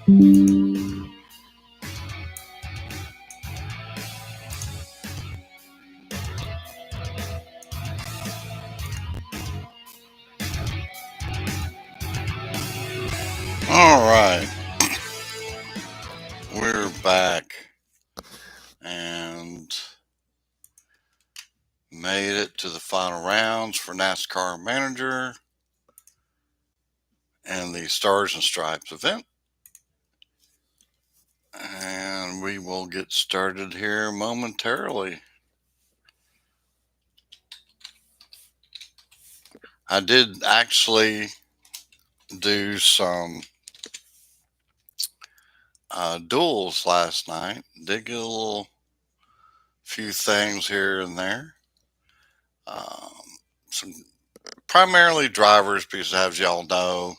All right, we're back and made it to the final rounds for NASCAR Manager and the Stars and Stripes event. And we will get started here momentarily. I did actually do some duels last night. Did get a little few things here and there. Um, some primarily drivers because, as y'all know,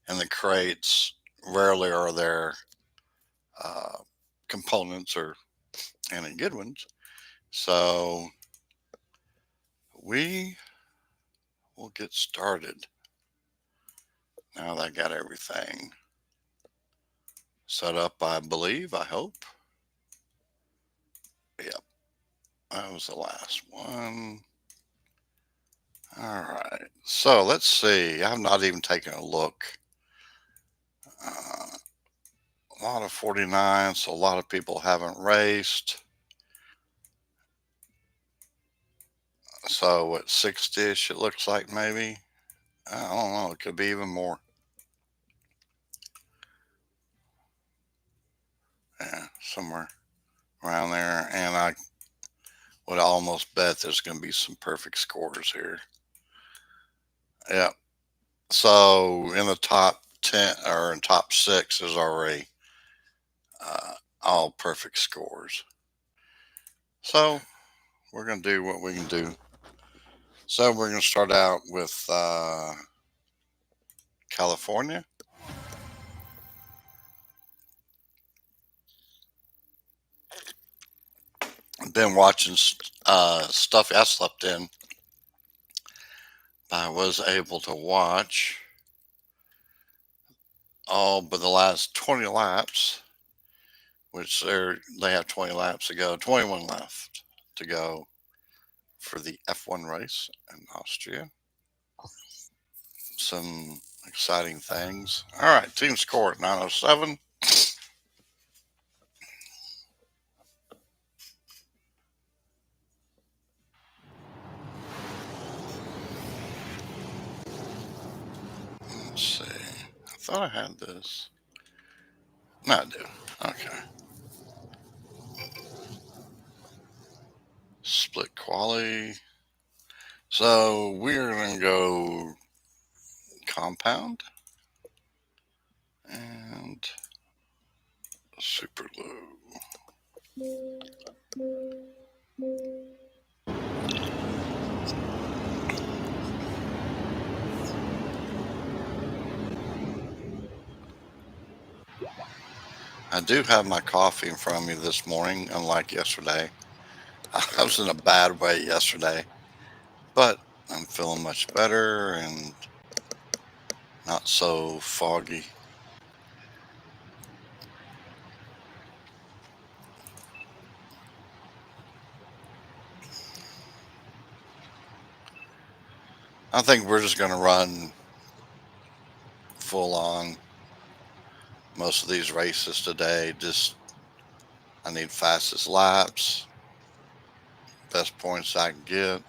in the crates rarely are there uh, components or any good ones. So we will get started now that I got everything set up. I believe. I hope. Yep, that was the last one. All right. So let's see. I've not even taken a look. A lot of 49, so a lot of people haven't raced. So at 60ish, it looks like maybe. I don't know. It could be even more. Yeah, somewhere around there. And I would almost bet there's going to be some perfect scores here. Yeah. So in the top 10 or in top 6 is already all perfect scores. So we're going to do what we can do. So we're going to start out with California. Been watching stuff I slept in. I was able to watch all but the last 20 laps, which they have 20 laps to go, 21 left to go for the F1 race in Austria. Some exciting things. All right, team score at 907. Let's see. I thought I had this. No, I do. Okay. Split quality. So we're going to go compound and super low. I do have my coffee in front of me this morning, unlike yesterday. I was in a bad way yesterday, but I'm feeling much better and not so foggy. I think we're just going to run full on most of these races today. Just I need fastest laps, best points I can get.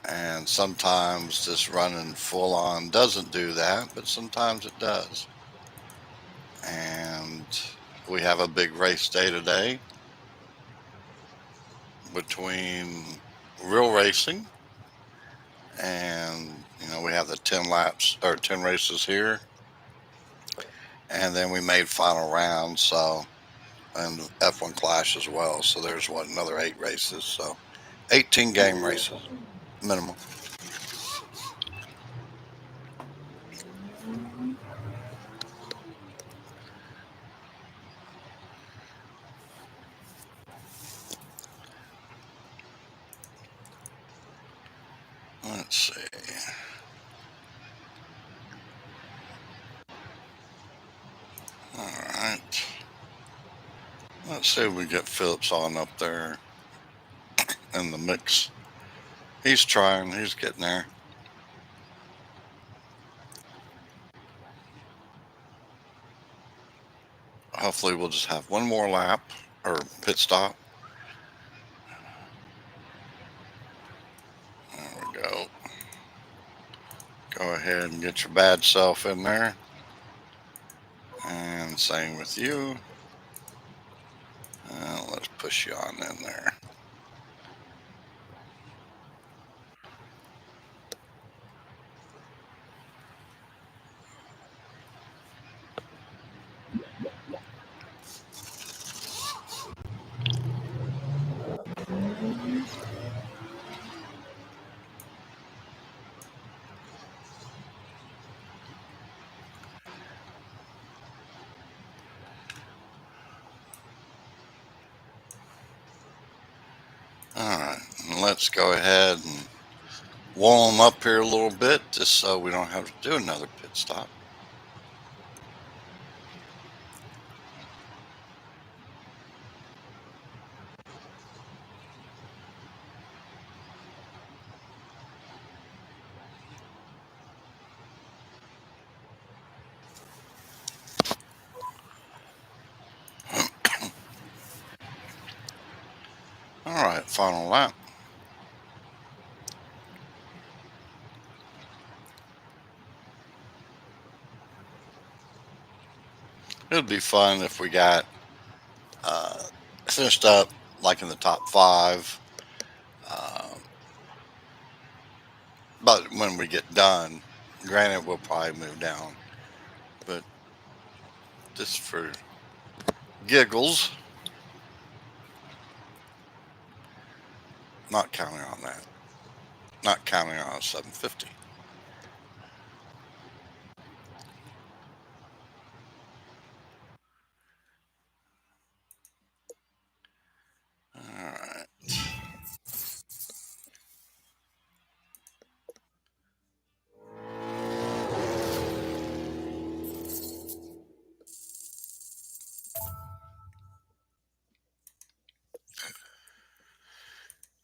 And sometimes just running full on doesn't do that, but sometimes it does. And we have a big race day today between real racing and we have the 10 laps or 10 races here, and then we made final round, so and F1 Clash as well, so there's another 8 races, so 18 game races minimum. Let's see. All Let's see if we get Phillips on up there in the mix. He's trying. He's getting there. Hopefully we'll just have one more lap or pit stop. There we go. Go ahead and get your bad self in there. And same with you. Let's push you on in there. Alright, let's go ahead and warm them up here a little bit just so we don't have to do another pit stop. Alright, final lap. It'd be fun if we got finished up like in the top 5. But when we get done, granted, we'll probably move down. But just for giggles, not counting on that. Not counting on a 750. Alright.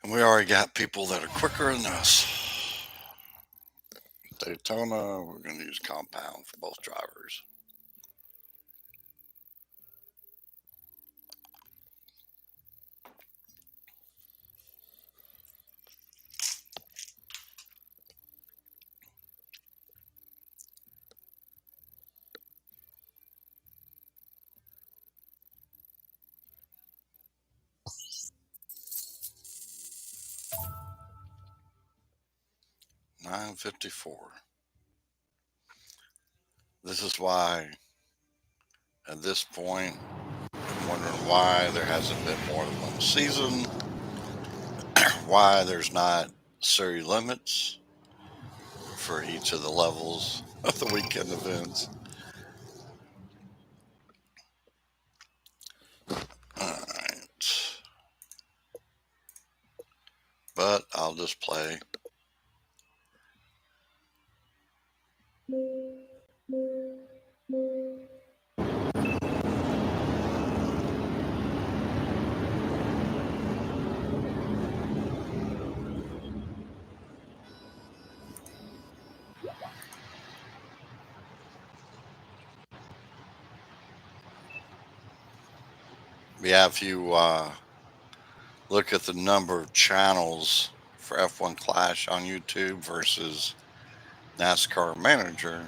And we already got people that are quicker than us. Daytona, we're going to use compound for both drivers. $9.54. This is why, at this point, I'm wondering why there hasn't been more than one season, why there's not series limits for each of the levels of the weekend events. Alright. But I'll just play. Yeah, if you look at the number of channels for F1 Clash on YouTube versus NASCAR Manager,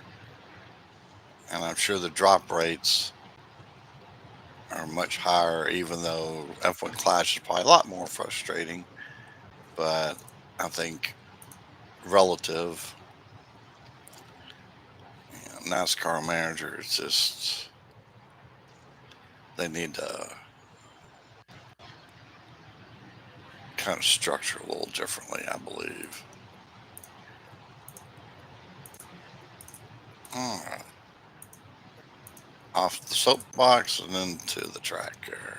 and I'm sure the drop rates are much higher, even though F1 Clash is probably a lot more frustrating. But I think relative, NASCAR Manager, it's just, they need to kind of structure a little differently, I believe. All right. Off the soapbox and into the track here.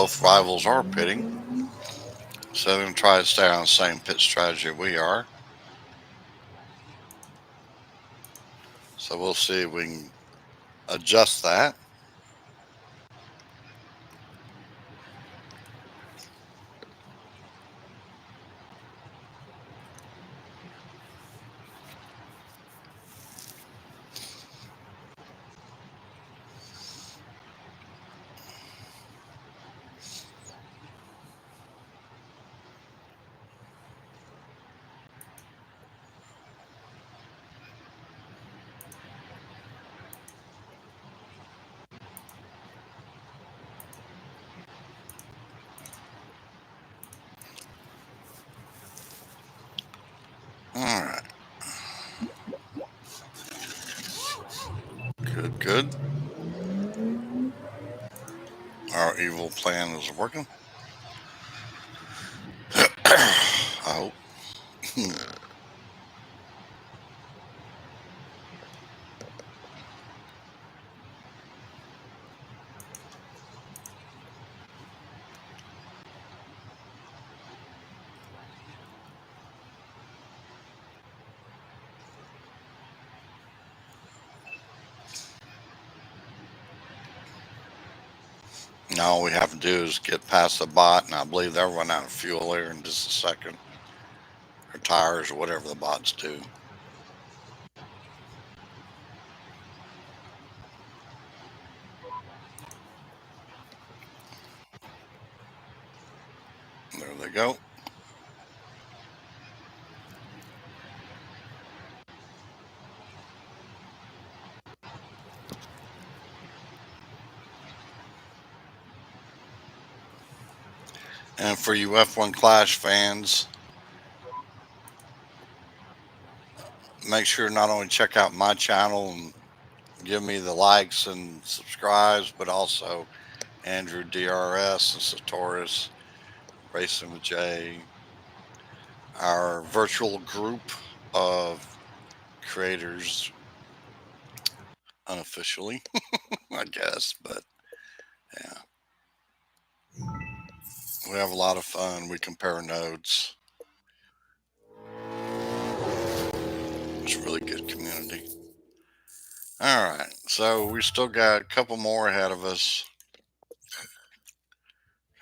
both rivals are pitting. So they're going to try to stay on the same pit strategy we are. So we'll see if we can adjust that. All right. Good, good. Our evil plan is working. I hope. Now all we have to do is get past the bot, and I believe they'll run out of fuel here in just a second, or tires, or whatever the bots do. There they go. And for you F1 Clash fans, make sure not only check out my channel and give me the likes and subscribes, but also Andrew DRS and Satoris, Racing with Jay, our virtual group of creators, unofficially, I guess, but yeah. We have a lot of fun. We compare notes. It's a really good community. All right, so we still got a couple more ahead of us.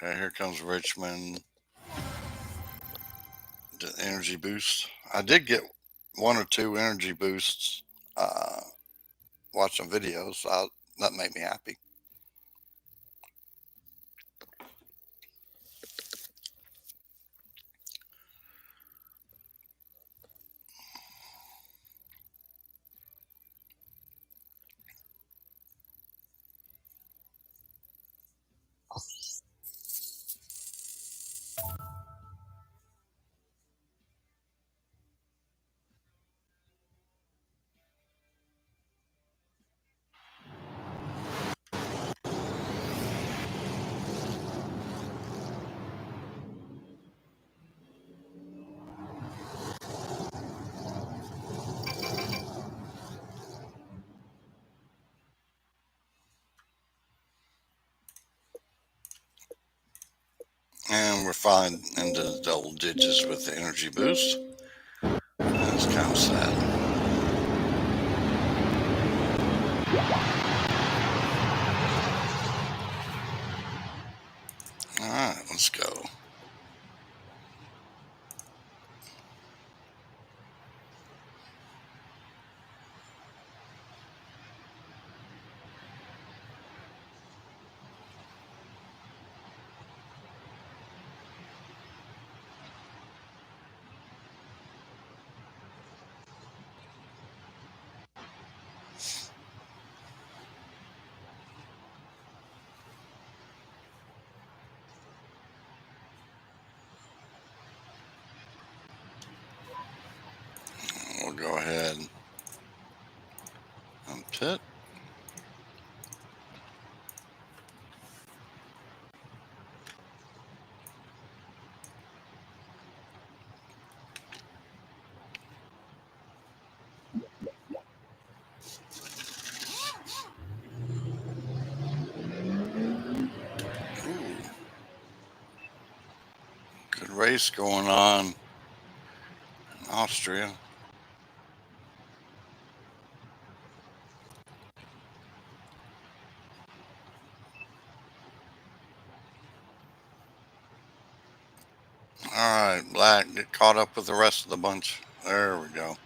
Okay, here comes Richmond. The energy boost. I did get one or two energy boosts watching videos. So that made me happy. And we're fine into the double digits with the energy boost. That's kind of sad. All right, let's go. We'll go ahead and pit. Ooh. race going on in Austria. All right, Black, get caught up with the rest of the bunch. There we go.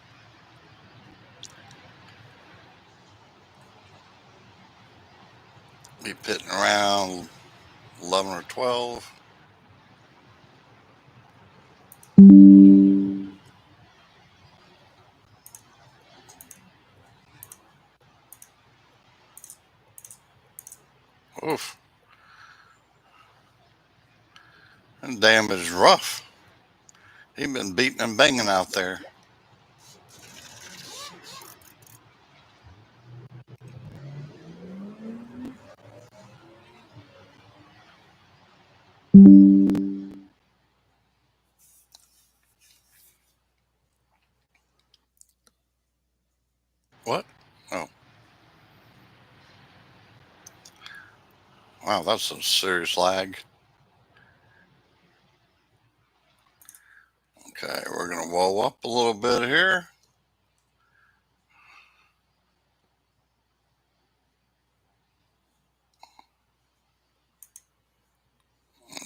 Be pitting around 11 or 12. Oof. That damn is rough. He been beating and banging out there. What? Oh, wow, that's some serious lag. Okay, we're gonna whoa up a little bit here.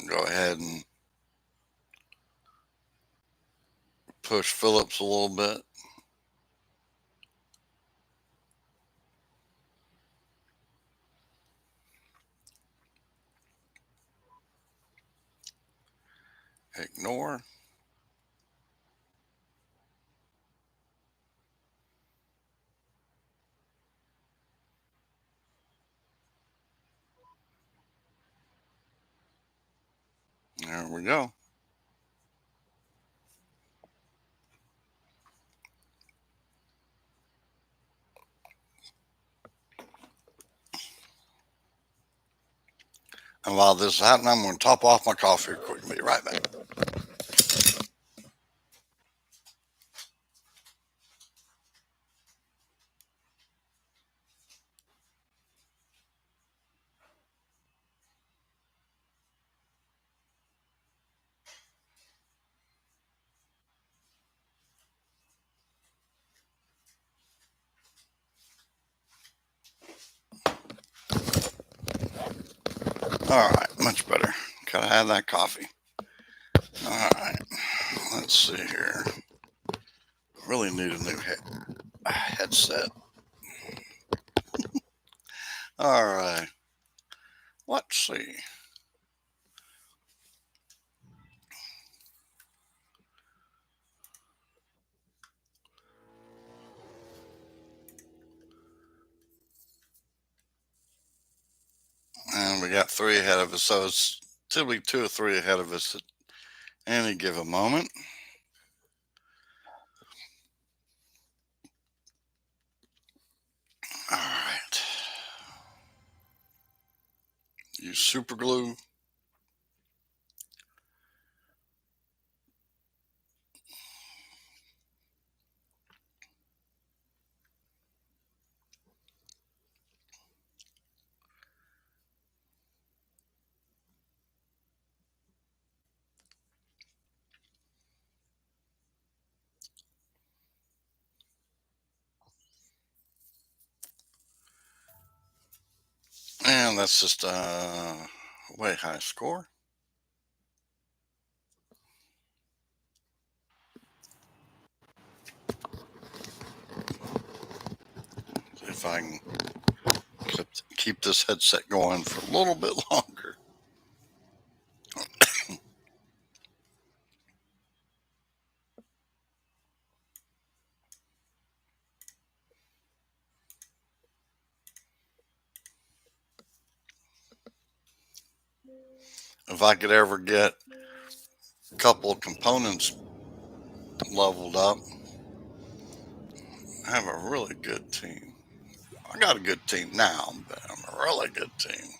Go ahead and push Phillips a little bit. Ignore. There we go. And while this is happening, I'm going to top off my coffee quick. Be right back. All right, much better. Gotta have that coffee. All right, let's see here. Really need a new headset. All right, let's see. And we got 3 ahead of us, so it's typically 2 or 3 ahead of us at any given moment. All right. Use super glue. And that's just a way high score. See if I can keep this headset going for a little bit longer. If I could ever get a couple of components leveled up, I have a really good team. I got a good team now, but I'm a really good team.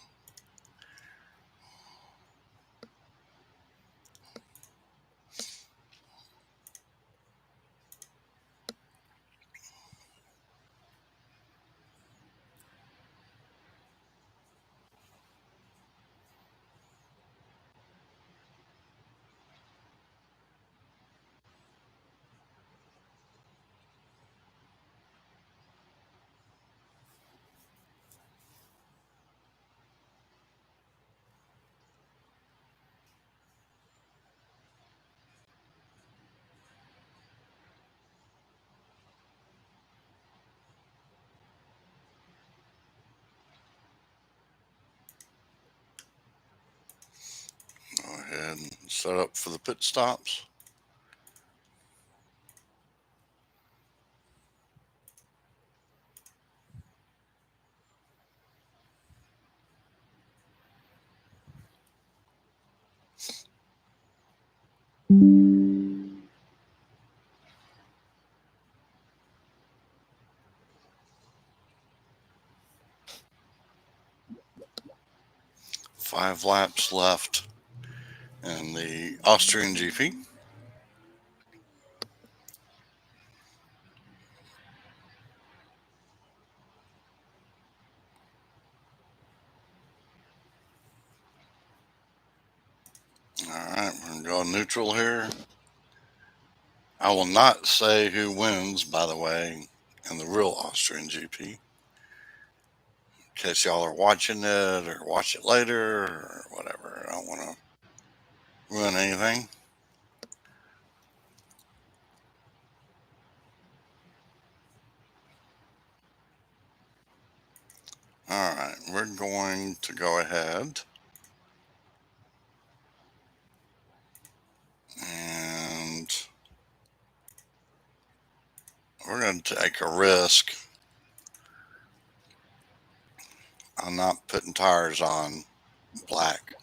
Set up for the pit stops. Five laps left in the Austrian GP. All right, we're going to go neutral here. I will not say who wins, by the way, in the real Austrian GP. In case y'all are watching it or watch it later or whatever. I don't want to ruin anything. All right, we're going to go ahead and we're going to take a risk on not putting tires on black.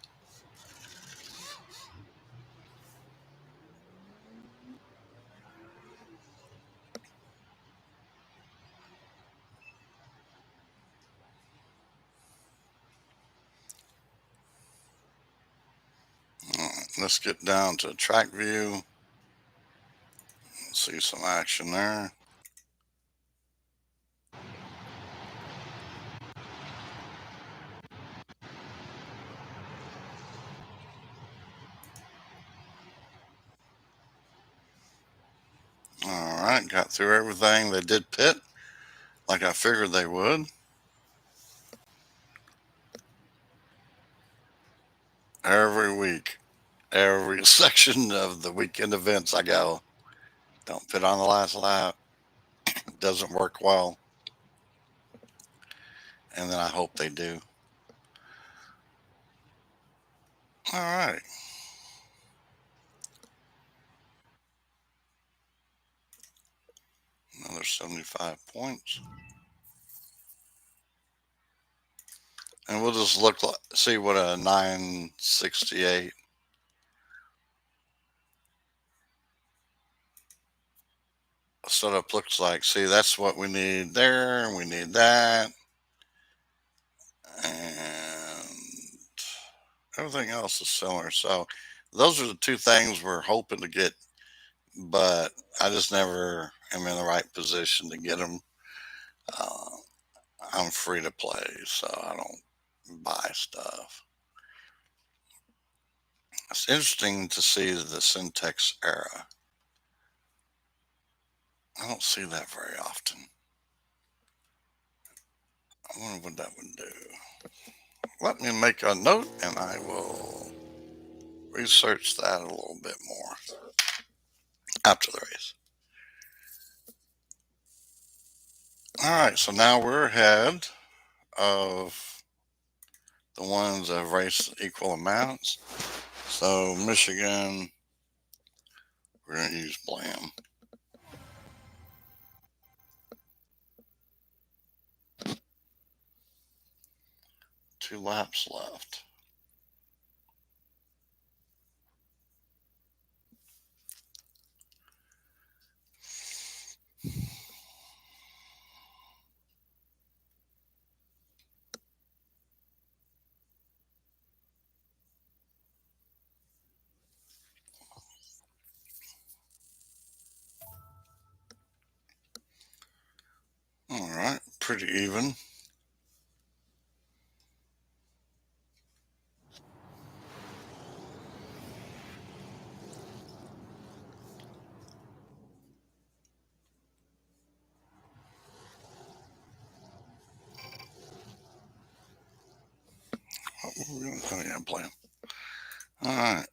All right, let's get down to track view. See some action there. All right, got through everything. They did pit like I figured they would. Every week, every section of the weekend events, I go, don't pit on the last lap. It doesn't work well. And then I hope they do. All right. Another 75 points. And we'll just see what a 968 setup looks like. See, that's what we need there. We need that. And everything else is similar. So those are the two things we're hoping to get, but I just never am in the right position to get them. Uh, I'm free to play, so I don't buy stuff. It's interesting to see the Syntex era. I don't see that very often. I wonder what that would do. Let me make a note and I will research that a little bit more after the race. All right, so now we're ahead of the ones that have raced equal amounts. So Michigan, we're going to use Blam. 2 laps left. All right, pretty even. Oh, yeah, Blam. All right,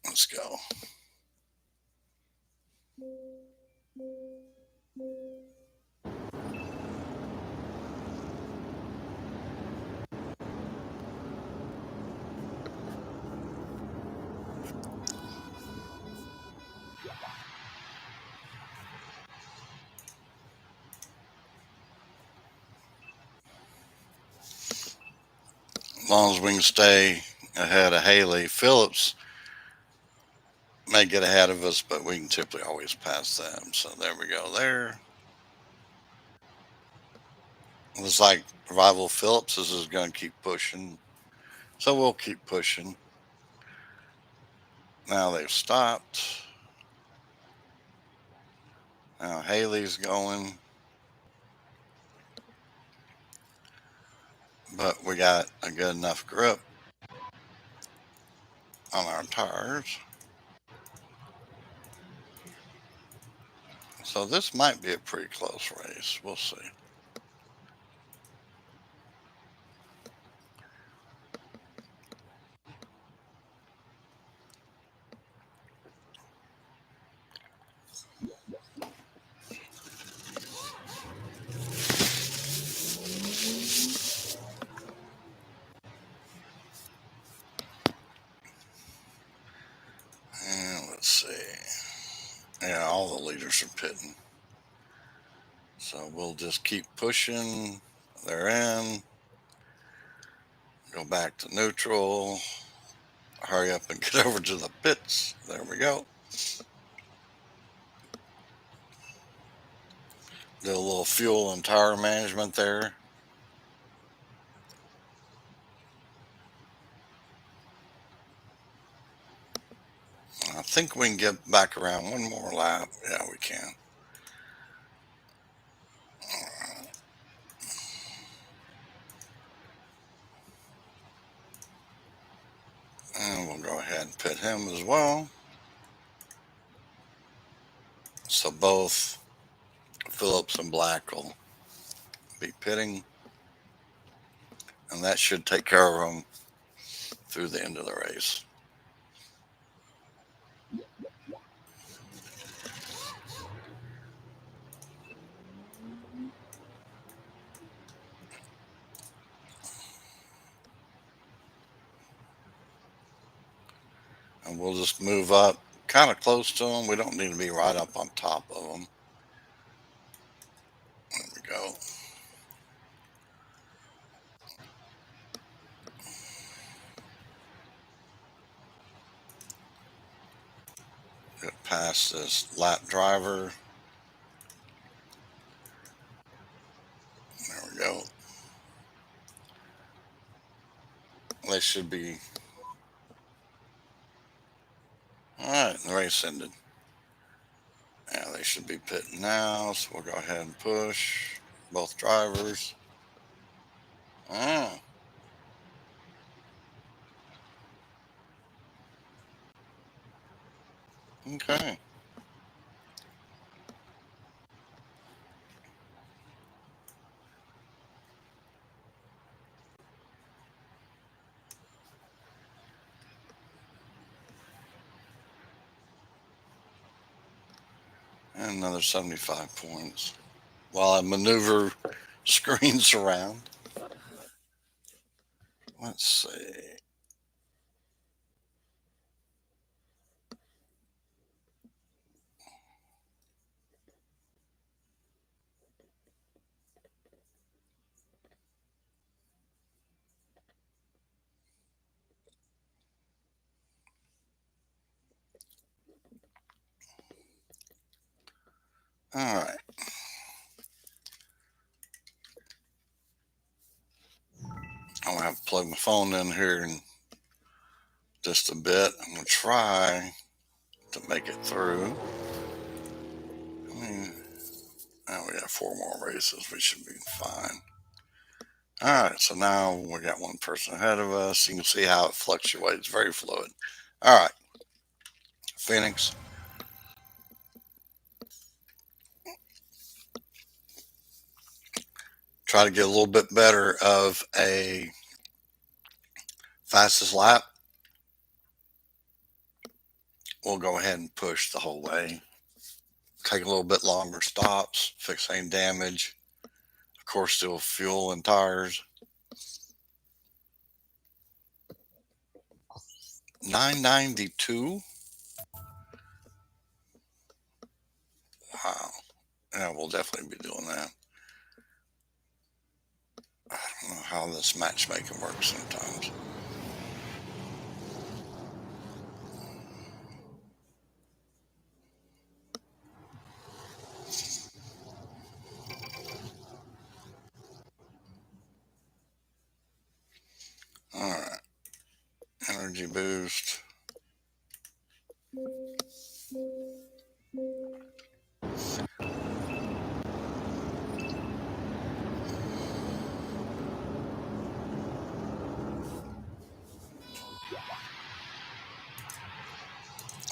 let's go. As long as we can stay ahead of Haley, Phillips may get ahead of us, but we can typically always pass them. So there we go. There. Looks like Rival Phillips is going to keep pushing. So we'll keep pushing. Now they've stopped. Now Haley's going. But we got a good enough grip on our tires. So this might be a pretty close race. We'll see. And let's see. Yeah, all the leaders are pitting. So we'll just keep pushing. They're in. Go back to neutral. Hurry up and get over to the pits. There we go. Do a little fuel and tire management there. I think we can get back around one more lap. Yeah, we can. And we'll go ahead and pit him as well. So both Phillips and Black will be pitting. And that should take care of them through the end of the race. And we'll just move up kind of close to them. We don't need to be right up on top of them. There we go. Get past this lap driver. There we go. They should be. All right, the race ended. Yeah, they should be pitting now. So we'll go ahead and push both drivers. Ah, okay. And another 75 points. While I maneuver screens around. Let's see. All right. I'm going to have to plug my phone in here in just a bit. I'm going to try to make it through. I mean, now we got 4 more races. We should be fine. All right. So now we got one person ahead of us. You can see how it fluctuates. Very fluid. All right. Phoenix. Try to get a little bit better of a fastest lap. We'll go ahead and push the whole way. Take a little bit longer stops, fix any damage. Of course, still fuel and tires. 992. Wow. Yeah, we'll definitely be doing that. I don't know how this matchmaking works sometimes. All right, energy boost.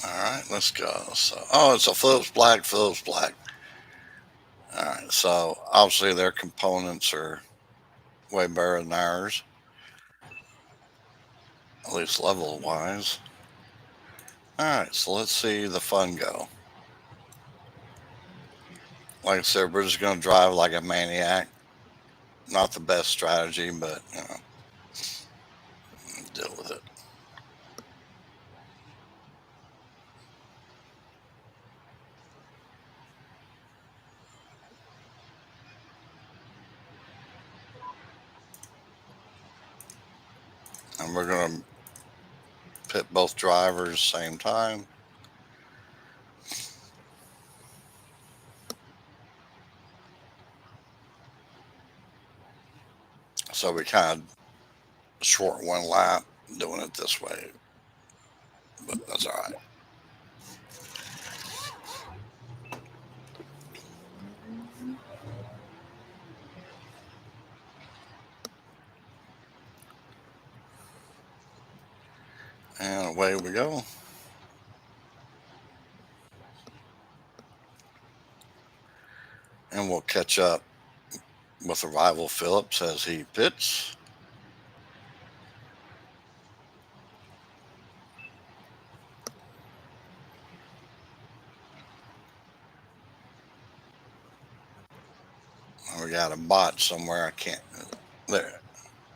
All right, let's go. So, oh, it's a Phillips Black, Phillips Black. All right, so obviously their components are way better than ours, at least level wise. All right, so let's see the fun go. Like I said, we're just going to drive like a maniac. Not the best strategy, but deal with it. And we're going to pit both drivers same time. So we kind of short one lap doing it this way, but that's all right. And away we go. And we'll catch up with the rival Phillips as he pits. We got a bot somewhere. I can't. There.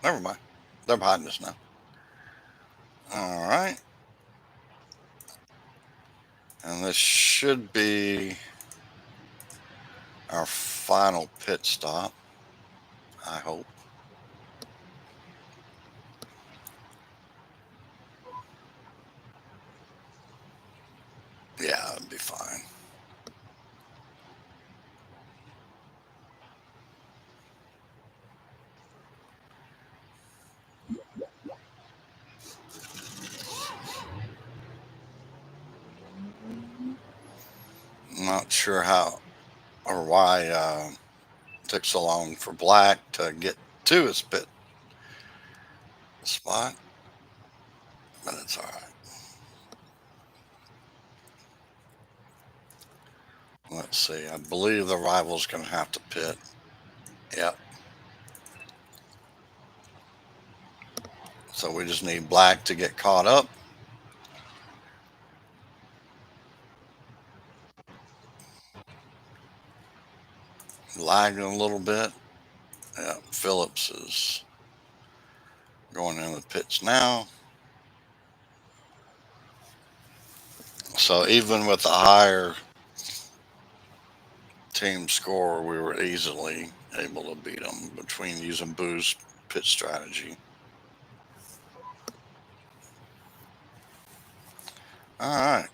Never mind. They're behind us now. All right. And this should be our final pit stop, I hope. Yeah, it'd be fine. Not sure how or why it took so long for Black to get to his pit spot, but it's all right. Let's see. I believe the rival's going to have to pit. Yep. So we just need Black to get caught up. Lagging a little bit. Yeah, Phillips is going in the pits now. So even with the higher team score, we were easily able to beat them between using boost pit strategy. All right.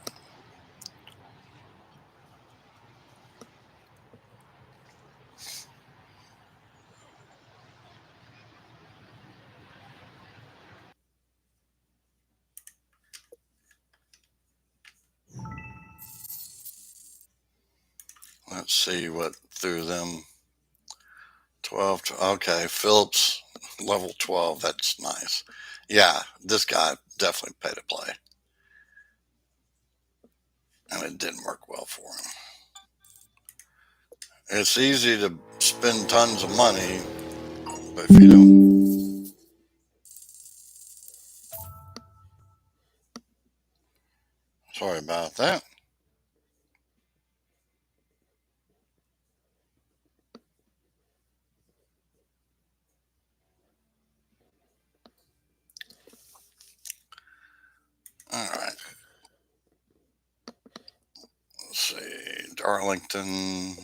Let's see what threw them. 12. Okay, Phillips level 12. That's nice. Yeah, this guy definitely paid to play. And it didn't work well for him. It's easy to spend tons of money, but if you don't. Sorry about that. All right. Let's see. Darlington.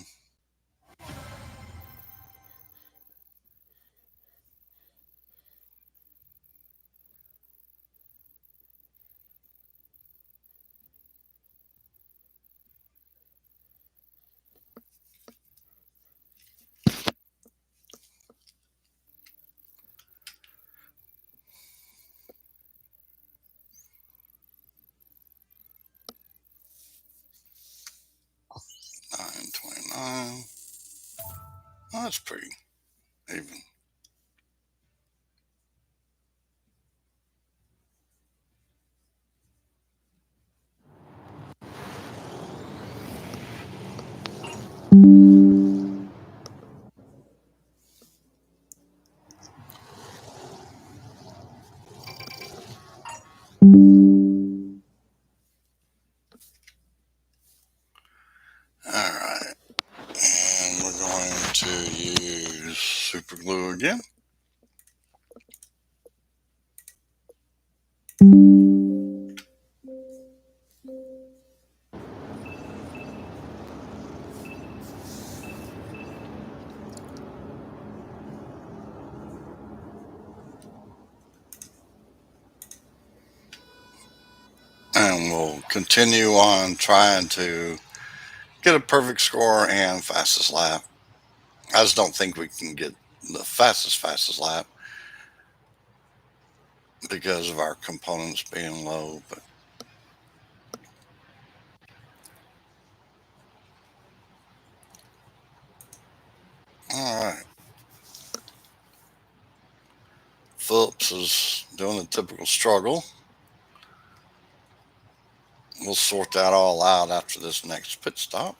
Um, well, that's pretty even. All right. And we're going to use super glue again. And we'll continue on trying to get a perfect score and fastest lap. I just don't think we can get the fastest lap because of our components being low. But all right. Phillips is doing the typical struggle. We'll sort that all out after this next pit stop.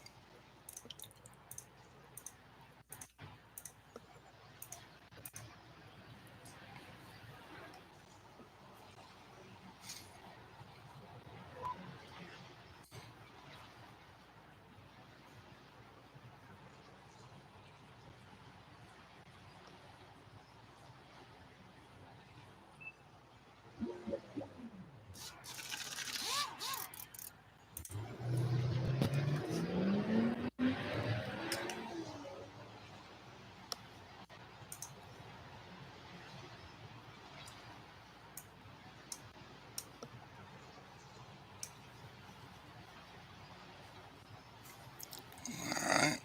All right.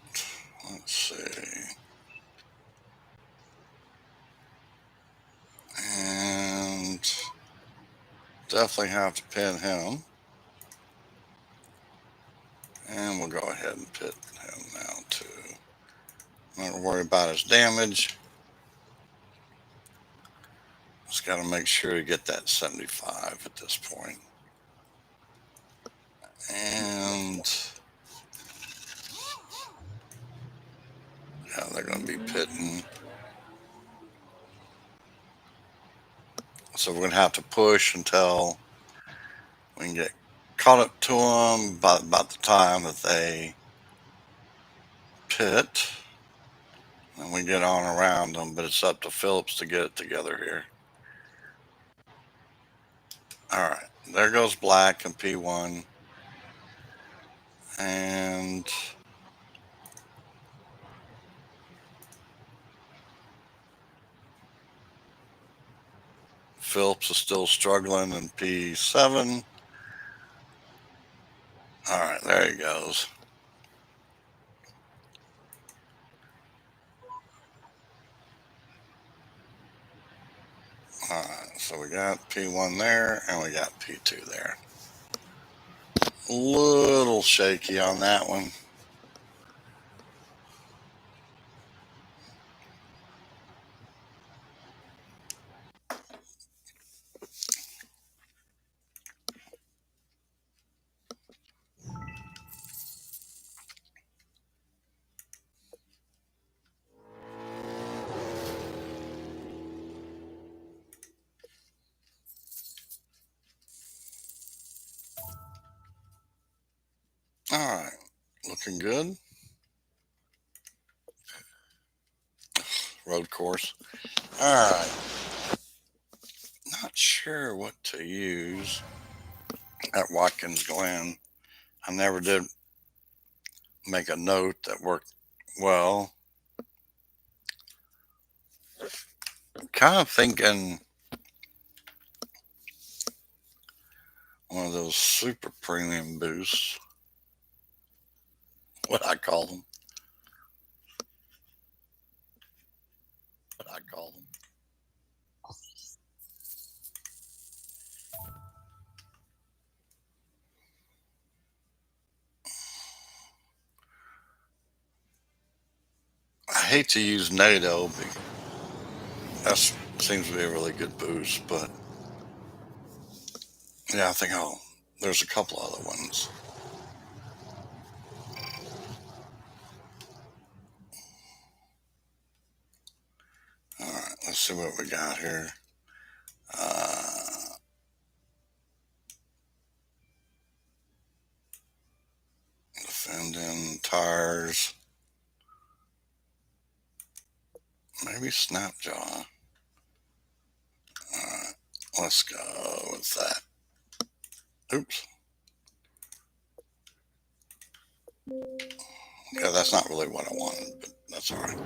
Let's see. And definitely have to pin him. And we'll go ahead and pit him now too. Not worry about his damage. Just got to make sure you get that 75 at this point. And yeah, they're going to be pitting. So we're going to have to push until we can get caught up to them by about the time that they pit. And we get on around them, but it's up to Phillips to get it together here. All right, there goes Black and P1. And Phillips is still struggling in P7. All right, there he goes. All right, so we got P1 there and we got P2 there. A little shaky on that one. All right, looking good. Road course. All right, not sure what to use at Watkins Glen. I never did make a note that worked well. Kind of thinking one of those super premium boosts, what I call them. hate to use NATO, but that seems to be a really good boost. But yeah, I think there's a couple other ones. All right, let's see what we got here. Uh, Defending tires, maybe Snapjaw. All right, let's go with that. Oops. Yeah, that's not really what I wanted, but that's all right.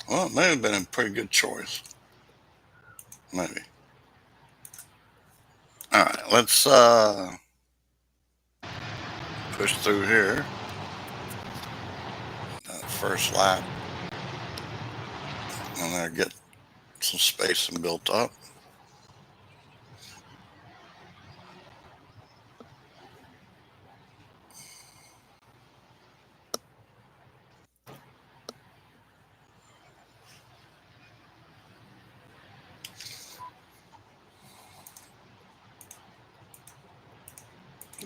Well, it may have been a pretty good choice. Maybe. All right, let's push through here. That first lap, and then get some spacing built up.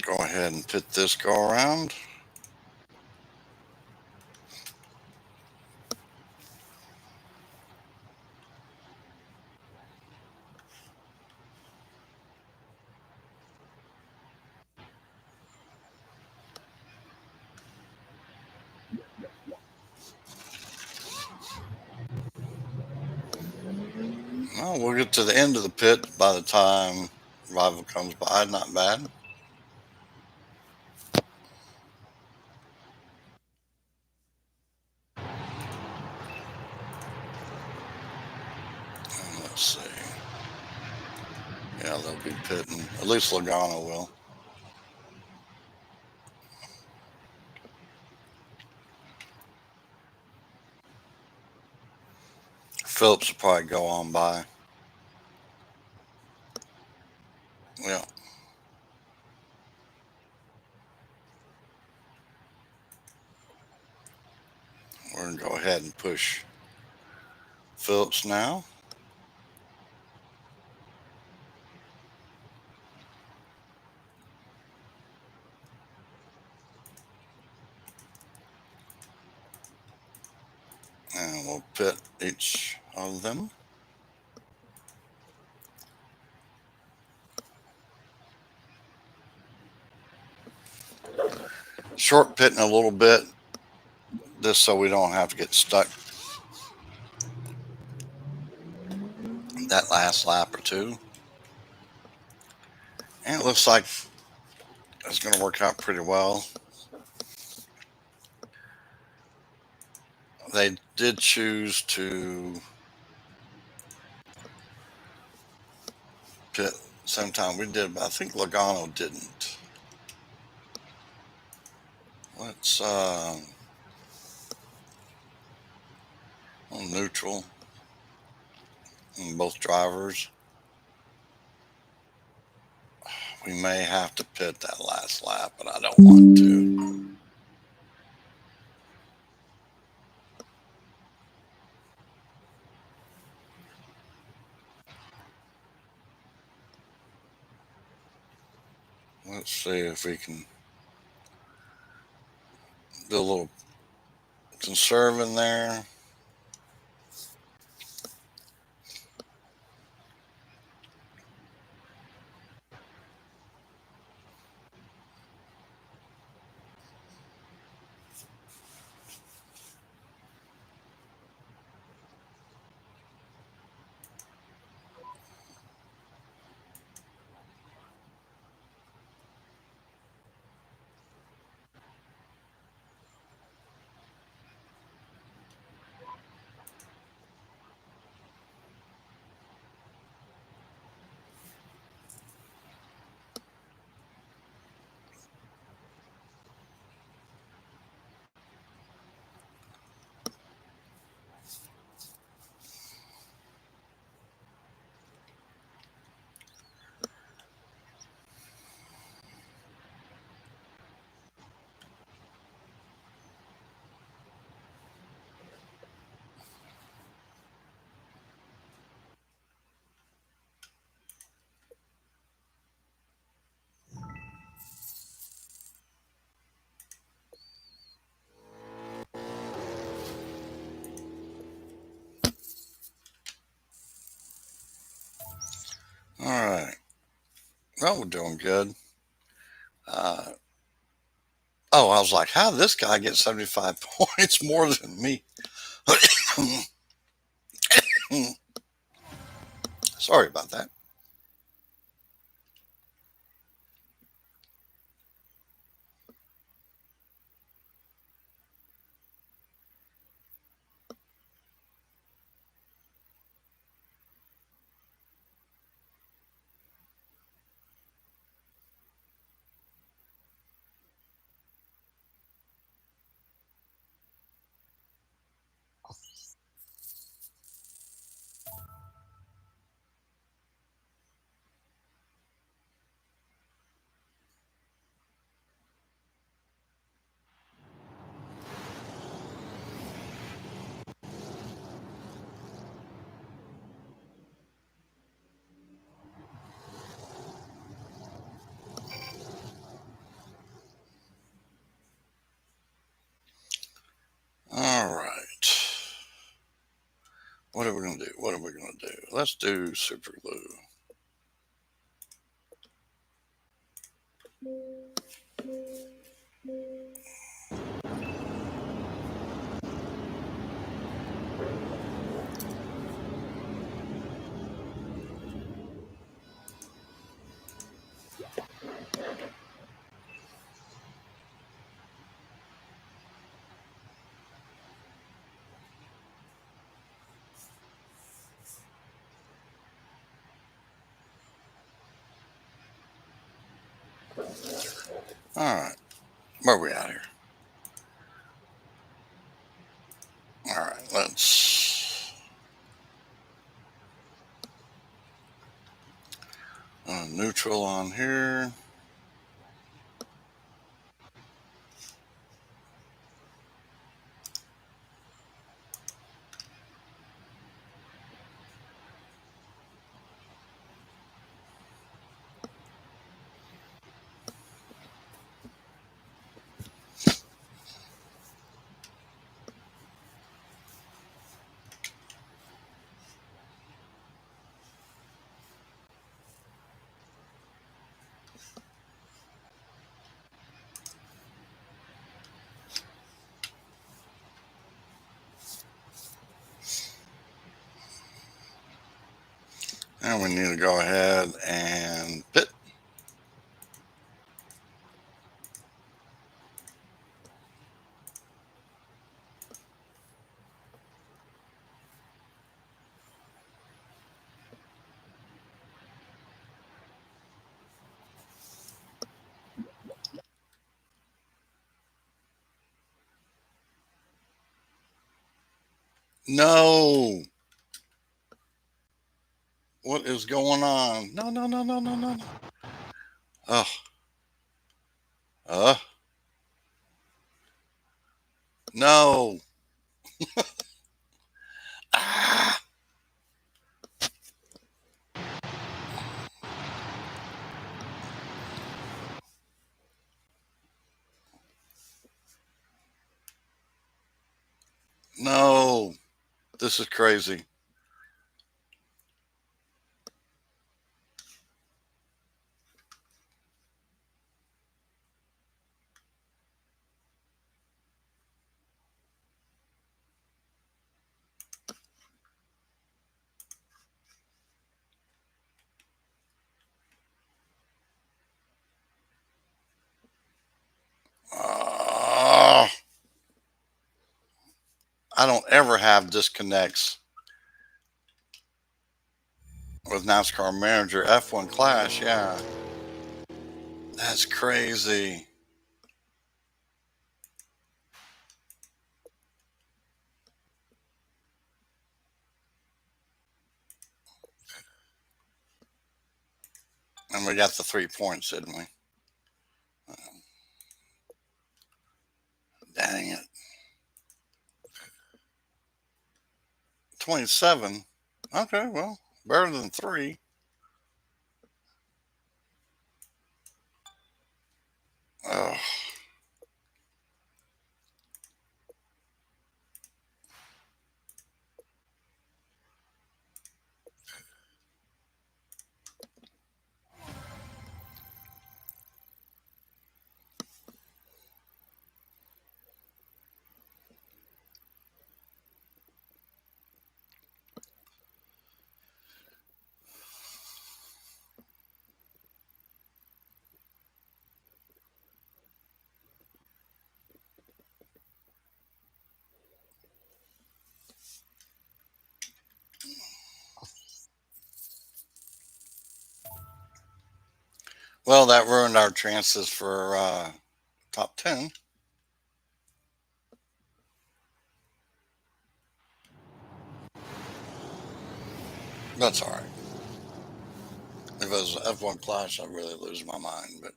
Go ahead and pit this go around. Well, we'll get to the end of the pit by the time Rival comes by. Not bad. And let's see. Yeah, they'll be pitting. At least Logano will. Phillips will probably go on by. Yeah. We're going to go ahead and push Phillips now. And we'll pit each of them. Short pitting a little bit, just so we don't have to get stuck that last lap or two. And it looks like it's going to work out pretty well. They did choose to pit same time we did, but I think Logano didn't. Let's on neutral on both drivers. We may have to pit that last lap, but I don't want to. Let's see if we can do a little conserving there. Oh, we're doing good. Uh, oh, I was like, how did this guy get 75 points more than me? Sorry about that. All right. What are we going to do? What are we going to do? Let's do super glue. All right. Where are we at here? All right. Let's neutral on here. And we need to go ahead and pit. No. What is going on? No, no, no, no, no, no. Oh, uh, no. Ah, no. This is crazy. Uh, I don't ever have disconnects with NASCAR Manager F1 Clash. Yeah, that's crazy. And we got the 3 points, didn't we? Dang it. 27. Okay, well, better than three. Oh, Well, that ruined our chances for top 10. That's all right. If it was F1 Clash, I'd really lose my mind. But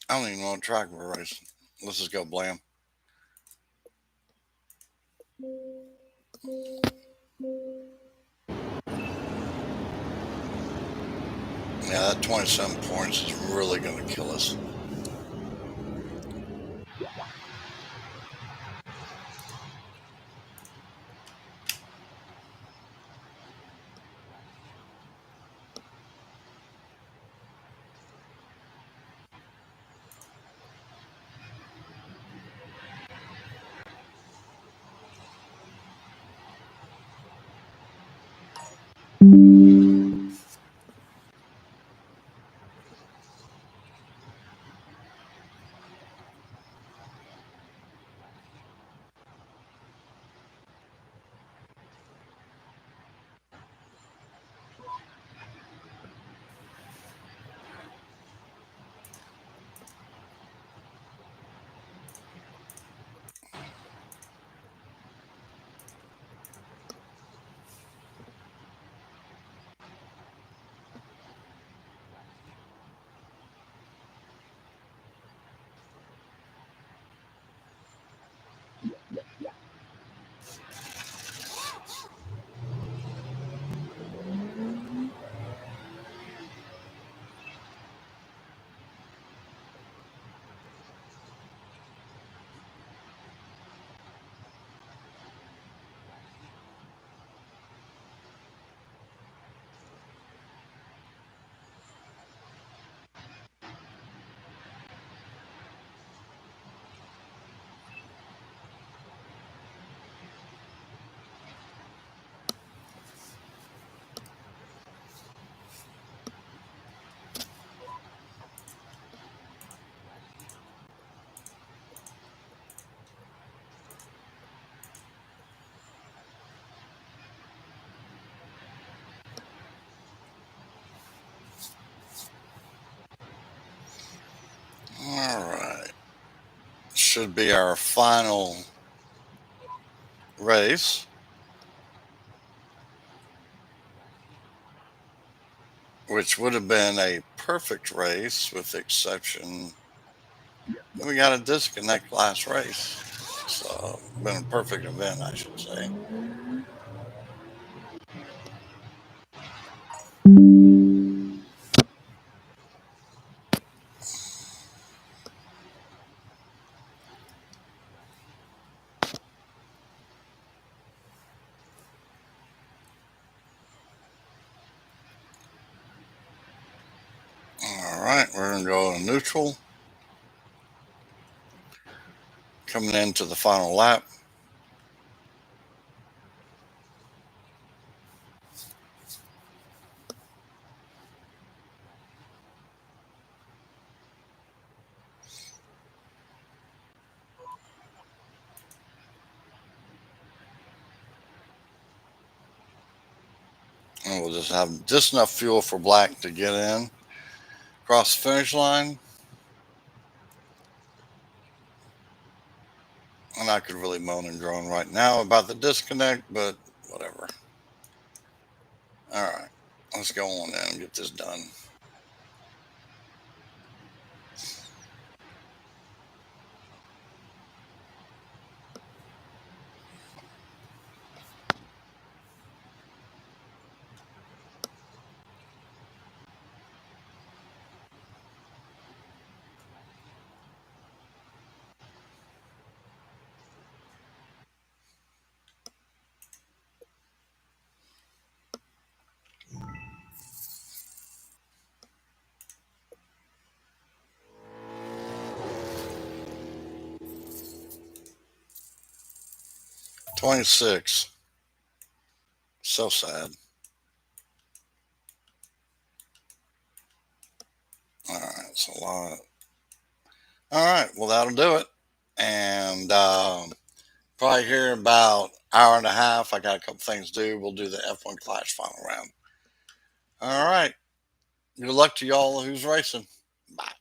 I don't even know what track we're racing. Let's just go blam. Yeah, that 27 points is really going to kill us. All right. Should be our final race, which would have been a perfect race with the exception we got a disconnect last race. So, been a perfect event, I should say. All right, we're going to go to neutral. Coming into the final lap. And we'll just have just enough fuel for black to get in across the finish line. And I could really moan and groan right now about the disconnect, but whatever. All right, let's go on in and get this done. '26. So sad. All right, it's a lot. All right, well, that'll do it. And Probably here in about hour and a half. I got a couple things to do. We'll do the F1 Clash final round. All right. Good luck to y'all who's racing. Bye.